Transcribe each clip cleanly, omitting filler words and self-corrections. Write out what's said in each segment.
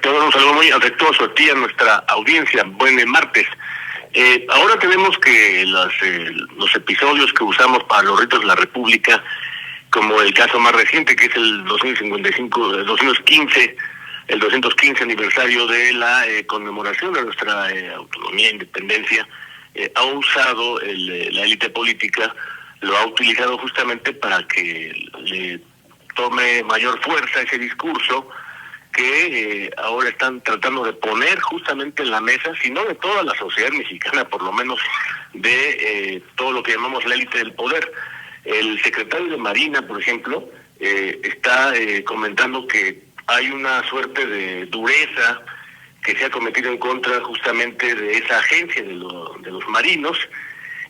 Te doy un saludo muy afectuoso a ti, a nuestra audiencia. Buen martes. Ahora tenemos que los episodios que usamos para los ritos de la República, como el caso más reciente, que es el 255, el 215, el 215 aniversario de la conmemoración de nuestra autonomía e independencia, ha usado la élite política, lo ha utilizado justamente para que le tome mayor fuerza ese discurso que ahora están tratando de poner justamente en la mesa, si no de toda la sociedad mexicana, por lo menos de todo lo que llamamos la élite del poder. El secretario de Marina, por ejemplo, está comentando que hay una suerte de dureza que se ha cometido en contra justamente de esa agencia de los marinos,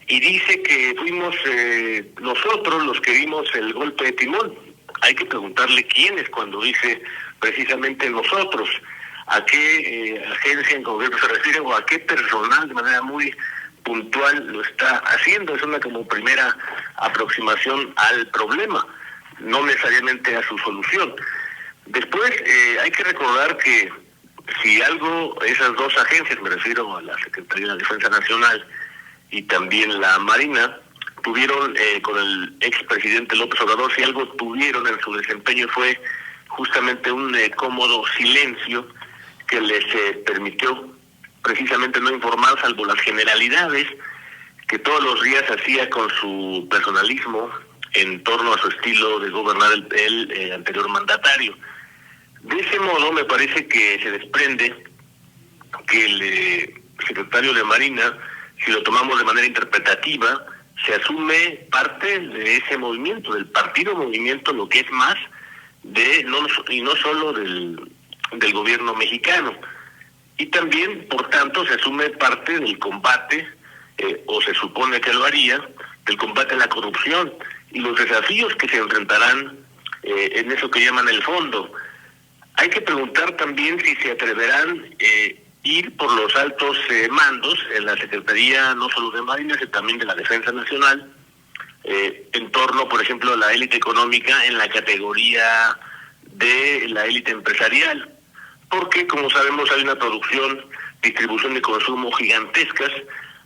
y dice que fuimos nosotros los que dimos el golpe de timón. Hay que preguntarle quiénes cuando dice precisamente nosotros, a qué agencia en concreto se refiere o a qué personal de manera muy puntual lo está haciendo. Es una como primera aproximación al problema, no necesariamente a su solución. Después hay que recordar que si algo, esas dos agencias, me refiero a la Secretaría de la Defensa Nacional y también la Marina, tuvieron con el expresidente López Obrador, si algo tuvieron en su desempeño fue justamente un cómodo silencio que les permitió precisamente no informar, salvo las generalidades que todos los días hacía con su personalismo en torno a su estilo de gobernar el anterior mandatario. De ese modo me parece que se desprende que el secretario de Marina, si lo tomamos de manera interpretativa, se asume parte de ese movimiento, del partido movimiento, lo que es más, y no solo del gobierno mexicano. Y también, por tanto, se asume parte del combate, o se supone que lo haría, del combate a la corrupción y los desafíos que se enfrentarán en eso que llaman el fondo. Hay que preguntar también si se atreverán ir por los altos mandos en la Secretaría, no solo de Marina, sino también de la Defensa Nacional, en torno, por ejemplo, a la élite económica en la categoría de la élite empresarial, porque, como sabemos, hay una producción, distribución y consumo gigantescas.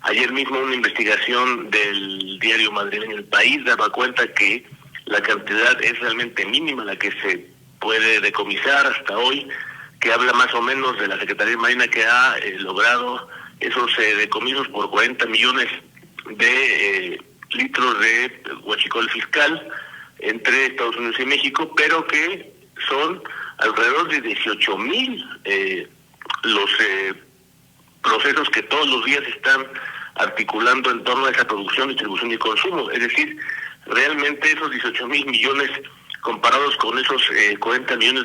Ayer mismo una investigación del diario madrileño El País daba cuenta que la cantidad es realmente mínima la que se puede decomisar hasta hoy, que habla más o menos de la Secretaría de Marina, que ha logrado esos decomisos por 40 millones de litros de huachicol fiscal entre Estados Unidos y México, pero que son alrededor de 18,000 los procesos que todos los días están articulando en torno a esa producción, distribución y consumo. Es decir, realmente esos 18,000 millones comparados con esos 40 millones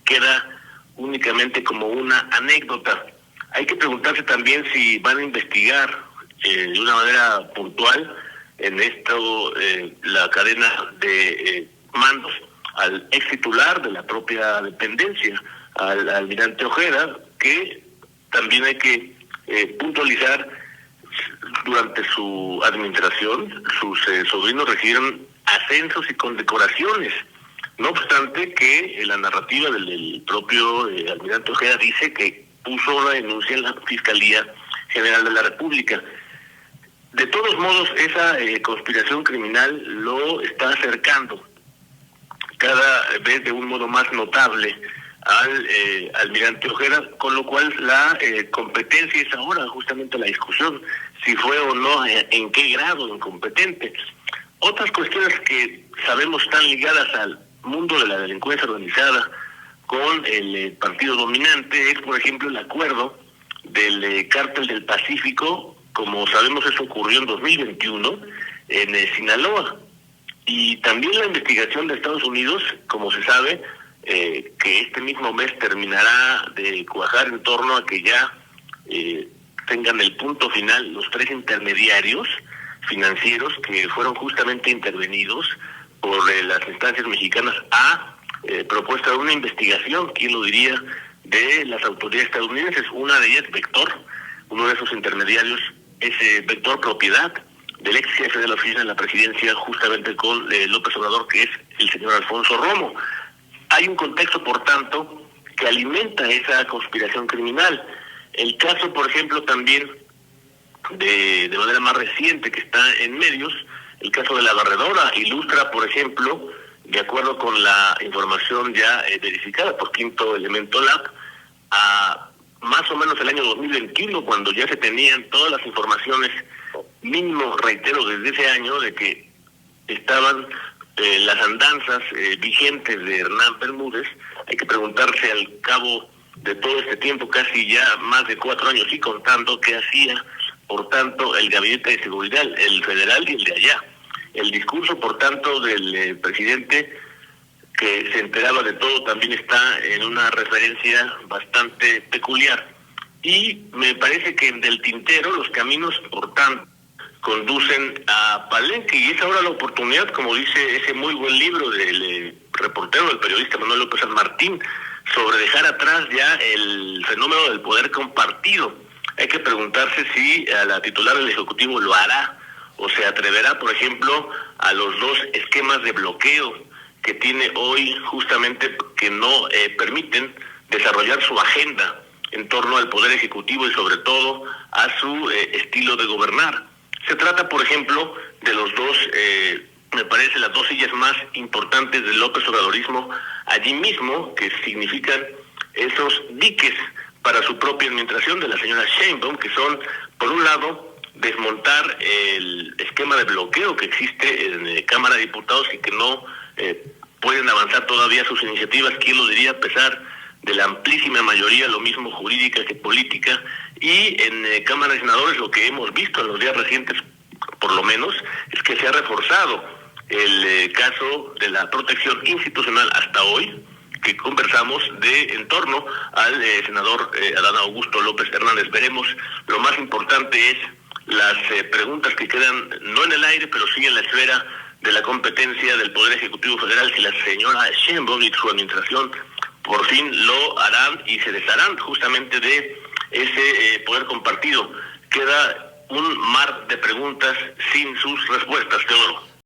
queda únicamente como una anécdota. Hay que preguntarse también si van a investigar de una manera puntual en esto la cadena de mandos al ex titular de la propia dependencia, al almirante Ojeda, que también hay que puntualizar. Durante su administración, sus sobrinos recibieron ascensos y condecoraciones. No obstante que la narrativa del propio almirante Ojeda dice que puso una denuncia en la Fiscalía General de la República. De todos modos, esa conspiración criminal lo está acercando cada vez de un modo más notable al almirante Ojeda, con lo cual la competencia es ahora justamente la discusión, si fue o no, en qué grado incompetente. Otras cuestiones que sabemos están ligadas al mundo de la delincuencia organizada con el partido dominante es, por ejemplo, el acuerdo del Cártel del Pacífico. Como sabemos, eso ocurrió en 2021 en Sinaloa. Y también la investigación de Estados Unidos, como se sabe, que este mismo mes terminará de cuajar en torno a que ya tengan el punto final los 3 intermediarios financieros que fueron justamente intervenidos por las instancias mexicanas a propuesta de una investigación, quién lo diría, de las autoridades estadounidenses. Una de ellas, Vector, uno de esos intermediarios es Vector, propiedad del ex jefe de la oficina de la presidencia, justamente con López Obrador, que es el señor Alfonso Romo. Hay un contexto, por tanto, que alimenta esa conspiración criminal. El caso, por ejemplo, también de manera más reciente que está en medios, el caso de la barredora ilustra, por ejemplo, de acuerdo con la información ya verificada por Quinto Elemento Lab, a más o menos el año 2021, cuando ya se tenían todas las informaciones, mínimo, reitero, desde ese año, de que estaban las andanzas vigentes de Hernán Bermúdez. Hay que preguntarse al cabo de todo este tiempo, casi ya más de 4 años y contando, qué hacía, por tanto, el Gabinete de Seguridad, el federal y el de allá. El discurso, por tanto, del presidente, que se enteraba de todo, también está en una referencia bastante peculiar. Y me parece que del tintero los caminos, por tanto, conducen a Palenque, y es ahora la oportunidad, como dice ese muy buen libro del reportero, del periodista Manuel López San Martín, sobre dejar atrás ya el fenómeno del poder compartido. Hay que preguntarse si a la titular del Ejecutivo lo hará, o se atreverá, por ejemplo, a los 2 esquemas de bloqueo que tiene hoy, justamente que no permiten desarrollar su agenda en torno al Poder Ejecutivo y sobre todo a su estilo de gobernar. Se trata, por ejemplo, de los 2, me parece, las 2 sillas más importantes del López Obradorismo allí mismo, que significan esos diques para su propia administración de la señora Sheinbaum, que son, por un lado, desmontar el esquema de bloqueo que existe en Cámara de Diputados y que no pueden avanzar todavía sus iniciativas, quién lo diría, a pesar de la amplísima mayoría, lo mismo jurídica que política, y en Cámara de Senadores lo que hemos visto en los días recientes, por lo menos, es que se ha reforzado el caso de la protección institucional hasta hoy, que conversamos en torno al senador Adán Augusto López Hernández. Veremos, lo más importante es las preguntas que quedan no en el aire, pero sí en la esfera de la competencia del Poder Ejecutivo Federal, si la señora Sheinbaum y su administración por fin lo harán y se desharán justamente de ese poder compartido. Queda un mar de preguntas sin sus respuestas, Teodoro.